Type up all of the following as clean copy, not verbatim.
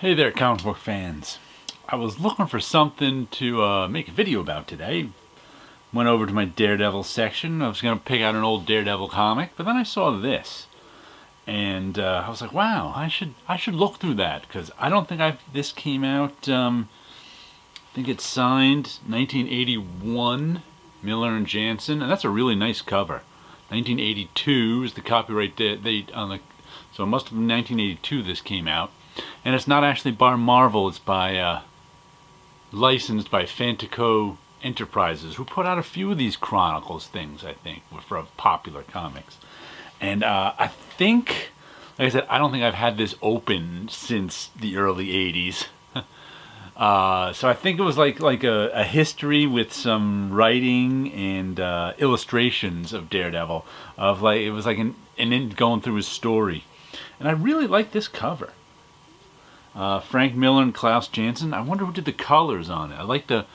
Hey there, comic book fans. I was looking for something to make a video about today. Went over to my Daredevil section. I was going to pick out an old Daredevil comic, but then I saw this. And I was like, wow, I should look through that, because I don't think this came out, I think it's signed 1981, Miller and Jansen, and that's a really nice cover. 1982 is the copyright date on the, so it must have been 1982 this came out. And it's not actually by Marvel, it's by, licensed by Fantaco Enterprises, who put out a few of these Chronicles things, I think, for popular comics. And I think, like I said, I don't think I've had this open since the early 80s. So I think it was like a history with some writing and illustrations of Daredevil. It was like an going through his story. And I really like this cover. Frank Miller and Klaus Janson. I wonder who did the colors on it. I like the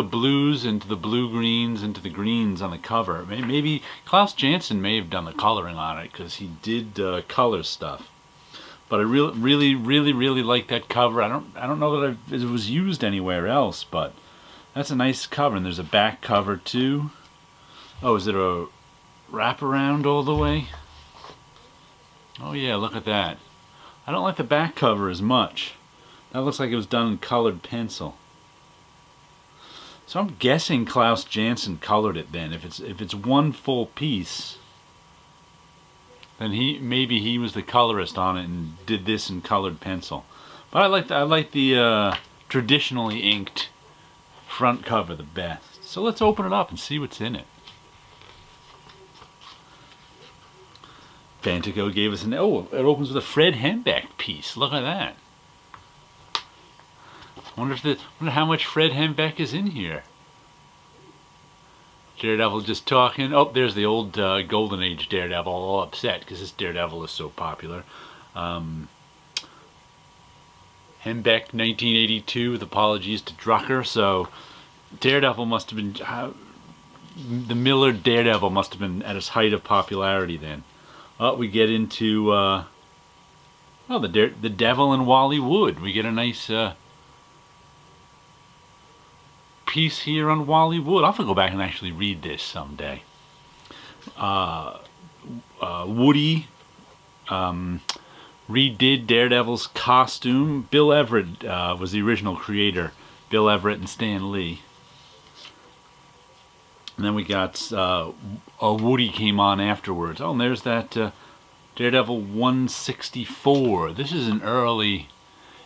blues into the blue-greens into the greens on the cover. Maybe Klaus Janson may have done the coloring on it, because he did color stuff. But I really like that cover. I don't know that it was used anywhere else, but that's a nice cover. And there's a back cover too. Oh, is it a wraparound all the way? Oh yeah, look at that. I don't like the back cover as much. That looks like it was done in colored pencil. So I'm guessing Klaus Janson colored it then. If it's one full piece, then maybe he was the colorist on it and did this in colored pencil. But I like the traditionally inked front cover the best. So let's open it up and see what's in it. Fantaco gave us it opens with a Fred Hembeck piece. Look at that. Wonder how much Fred Hembeck is in here. Daredevil just talking. Oh, there's the old Golden Age Daredevil, all upset because this Daredevil is so popular. Hembeck, 1982, with apologies to Drucker. So Daredevil must have been the Miller Daredevil must have been at its height of popularity then. We get into the Devil and Wally Wood. We get a nice piece here on Wally Wood. I'll have to go back and actually read this someday. Woody redid Daredevil's costume. Bill Everett was the original creator. Bill Everett and Stan Lee. And then we got Woody came on afterwards. Oh, and there's that Daredevil 164. This is an early...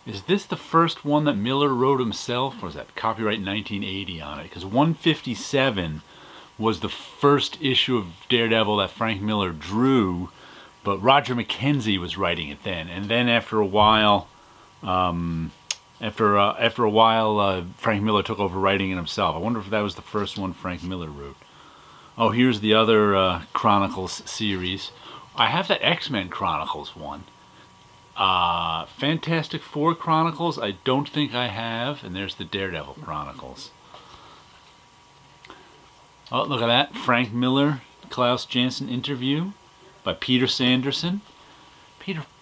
Is this the first one that Miller wrote himself? Or is that copyright 1980 on it? Because 157 was the first issue of Daredevil that Frank Miller drew, but Roger McKenzie was writing it then. And then after a while... After a while, Frank Miller took over writing it himself. I wonder if that was the first one Frank Miller wrote. Oh, here's the other Chronicles series. I have that X-Men Chronicles one. Fantastic Four Chronicles, I don't think I have. And there's the Daredevil Chronicles. Oh, look at that. Frank Miller, Klaus Janson interview by Peter Sanderson.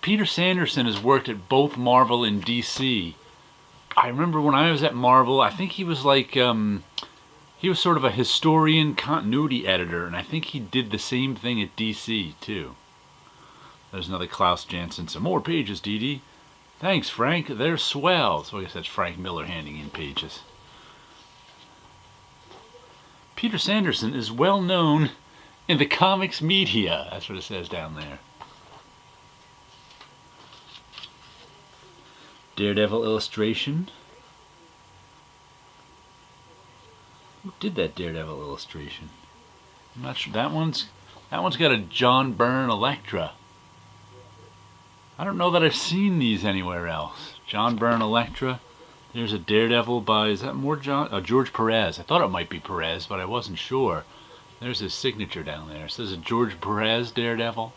Peter Sanderson has worked at both Marvel and DC. I remember when I was at Marvel, I think he was like, he was sort of a historian continuity editor, and I think he did the same thing at DC, too. There's another Klaus Janson. Some more pages, Dee Dee. Thanks, Frank. They're swell. So I guess that's Frank Miller handing in pages. Peter Sanderson is well known in the comics media. That's what it says down there. Daredevil illustration. Who did that Daredevil illustration? I'm not sure. That one's got a John Byrne Elektra. I don't know that I've seen these anywhere else. John Byrne Elektra. There's a Daredevil by, is that more George Perez? I thought it might be Perez, but I wasn't sure. There's his signature down there. It says a George Perez Daredevil.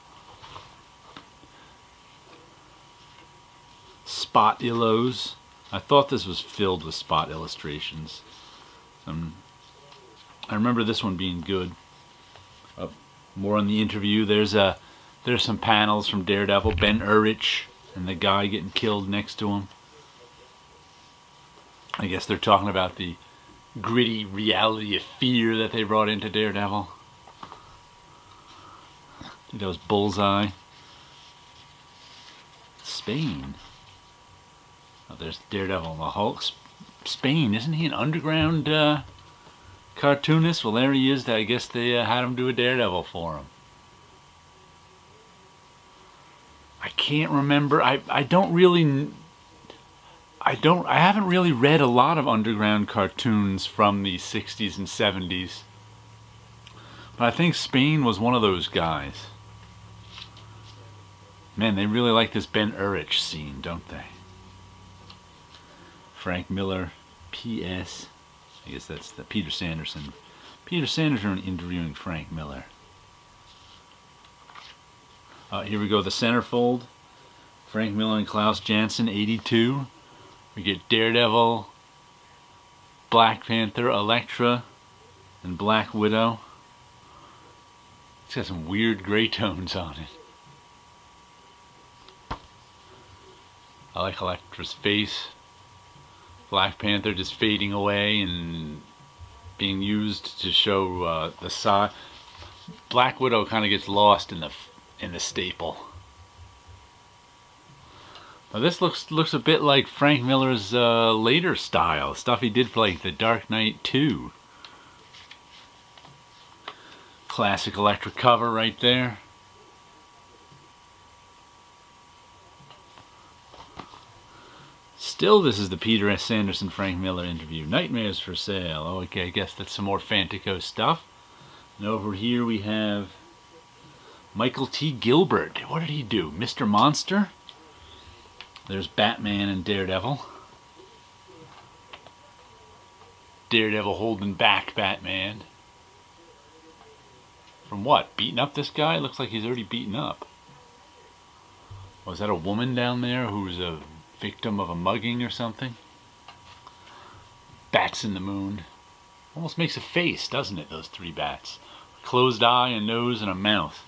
Spot illos. I thought this was filled with spot illustrations. I remember this one being good. More on the interview. There's some panels from Daredevil. Ben Urich and the guy getting killed next to him. I guess they're talking about the gritty reality of fear that they brought into Daredevil. I think that was Bullseye. Spain. Oh, there's Daredevil and the Hulk. Spain, isn't he an underground cartoonist? Well, there he is. I guess they had him do a Daredevil for him. I can't remember. I haven't really read a lot of underground cartoons from the 60s and 70s. But I think Spain was one of those guys. Man, they really like this Ben Urich scene, don't they? Frank Miller, P.S. I guess that's the Peter Sanderson. Peter Sanderson interviewing Frank Miller. Here we go, the centerfold. Frank Miller and Klaus Janson, 82. We get Daredevil, Black Panther, Elektra, and Black Widow. It's got some weird gray tones on it. I like Elektra's face. Black Panther just fading away and being used to show the side. Black Widow kind of gets lost in the staple. Now this looks a bit like Frank Miller's later style, stuff he did for like The Dark Knight 2. Classic Elektra cover right there. Still, this is the Peter S. Sanderson Frank Miller interview. Nightmares for Sale. Oh, okay, I guess that's some more Fantico stuff. And over here we have Michael T. Gilbert. What did he do? Mr. Monster? There's Batman and Daredevil. Daredevil holding back Batman. From what? Beating up this guy? Looks like he's already beaten up. Was that a woman down there who's a victim of a mugging or something? Bats in the moon. Almost makes a face, doesn't it, those three bats? A closed eye, a nose, and a mouth.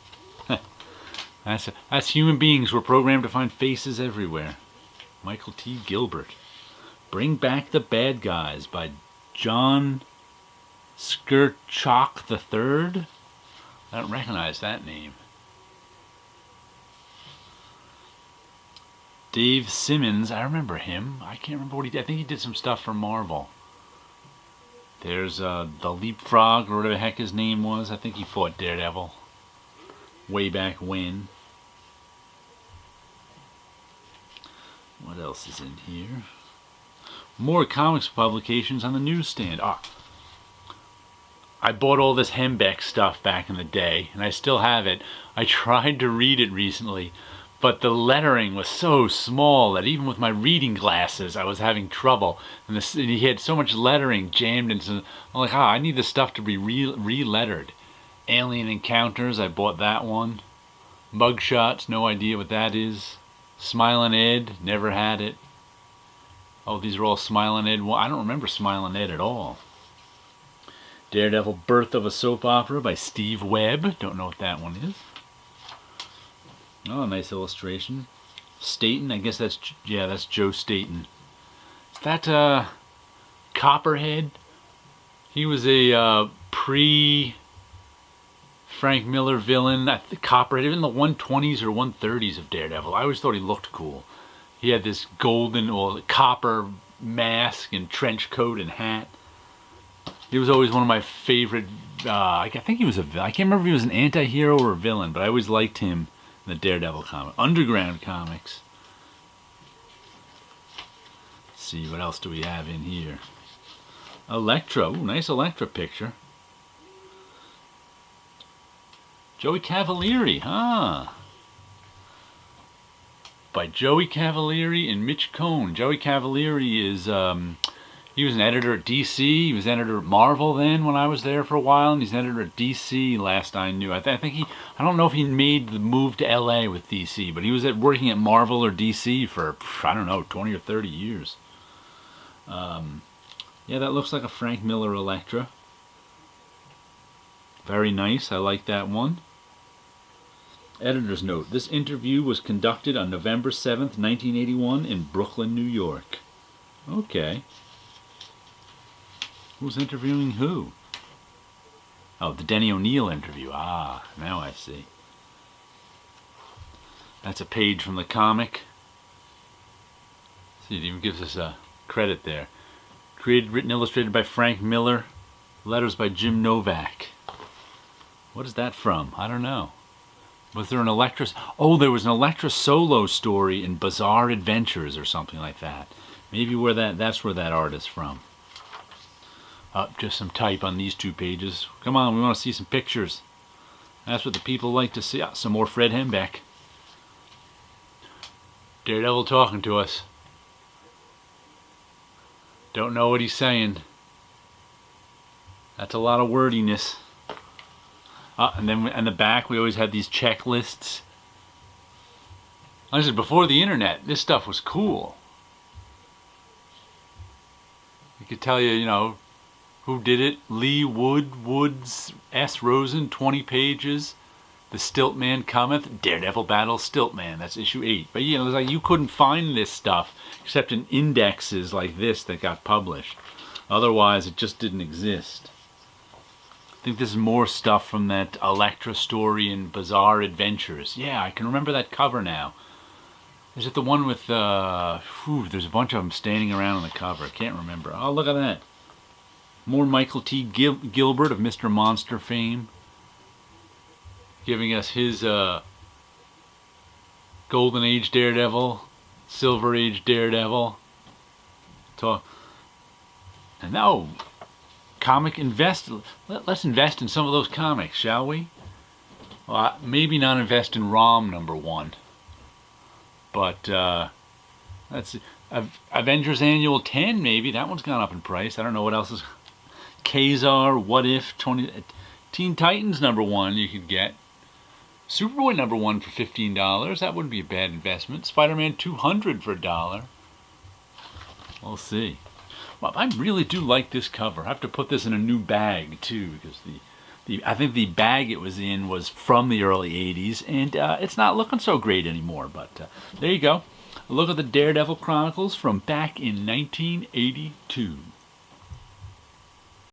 That's human beings. We're programmed to find faces everywhere. Michael T. Gilbert. Bring Back the Bad Guys by John Skurchok III. I don't recognize that name. Dave Simmons, I remember him. I can't remember what he did. I think he did some stuff for Marvel. There's the Leapfrog, or whatever the heck his name was. I think he fought Daredevil way back when. What else is in here? More comics publications on the newsstand. I bought all this Hembeck stuff back in the day, and I still have it. I tried to read it recently, but the lettering was so small that even with my reading glasses, I was having trouble. And he had so much lettering jammed into. I'm like, I need this stuff to be re-lettered. Alien Encounters, I bought that one. Mugshots, no idea what that is. Smilin' Ed, never had it. Oh, these are all Smilin' Ed. Well, I don't remember Smilin' Ed at all. Daredevil, Birth of a Soap Opera by Steve Webb. Don't know what that one is. Oh, nice illustration. Staten, I guess that's Joe Staten. Is that Copperhead? He was a pre-Frank Miller villain. Copperhead, even the 120s or 130s of Daredevil. I always thought he looked cool. He had this golden or copper mask and trench coat and hat. He was always one of my favorite. I think he was I can't remember if he was an anti-hero or a villain, but I always liked him in the Daredevil comic. Underground Comics. Let's see, what else do we have in here? Elektra. Ooh, nice Elektra picture. Joey Cavalieri, huh? By Joey Cavalieri and Mitch Cohn. Joey Cavalieri is he was an editor at DC. He was editor at Marvel then when I was there for a while, and he's an editor at DC last I knew. I think I don't know if he made the move to LA with DC, but he was working at Marvel or DC for, I don't know, 20 or 30 years. Yeah, that looks like a Frank Miller Elektra. Very nice. I like that one. Editor's note. This interview was conducted on November 7th, 1981 in Brooklyn, New York. Okay. Who's interviewing who? Oh, the Denny O'Neil interview. Ah, now I see. That's a page from the comic. See, it even gives us a credit there. Created, written, illustrated by Frank Miller. Letters by Jim Novak. What is that from? I don't know. Was there an Elektra? Oh, there was an Elektra solo story in Bizarre Adventures or something like that. Maybe that's where that art is from. Just some type on these 2 pages. Come on, we want to see some pictures. That's what the people like to see. Some more Fred Hembeck. Daredevil talking to us. Don't know what he's saying. That's a lot of wordiness. And then in the back, we always had these checklists. Like I said, before the internet, this stuff was cool. It could tell you, you know, who did it. Lee Woods, S. Rosen, 20 pages. The Stiltman cometh. Daredevil battles Stiltman. That's issue 8. But you know, it was like you couldn't find this stuff except in indexes like this that got published. Otherwise, it just didn't exist. I think this is more stuff from that Elektra story in Bizarre Adventures. Yeah, I can remember that cover now. Is it the one with, there's a bunch of them standing around on the cover. I can't remember. Oh, look at that. More Michael T. Gilbert of Mr. Monster fame. Giving us his Golden Age Daredevil, Silver Age Daredevil. And now, let's invest in some of those comics, shall we? Well, maybe not invest in ROM #1. But, let's see. Avengers Annual 10, maybe. That one's gone up in price. I don't know what else is. Kazar, What If, Teen Titans #1 you could get. Superboy #1 for $15. That wouldn't be a bad investment. Spider-Man 200 for $1. We'll see. Well, I really do like this cover. I have to put this in a new bag too, because I think the bag it was in was from the early 80s, and it's not looking so great anymore. But there you go. A look at the Daredevil Chronicles from back in 1982.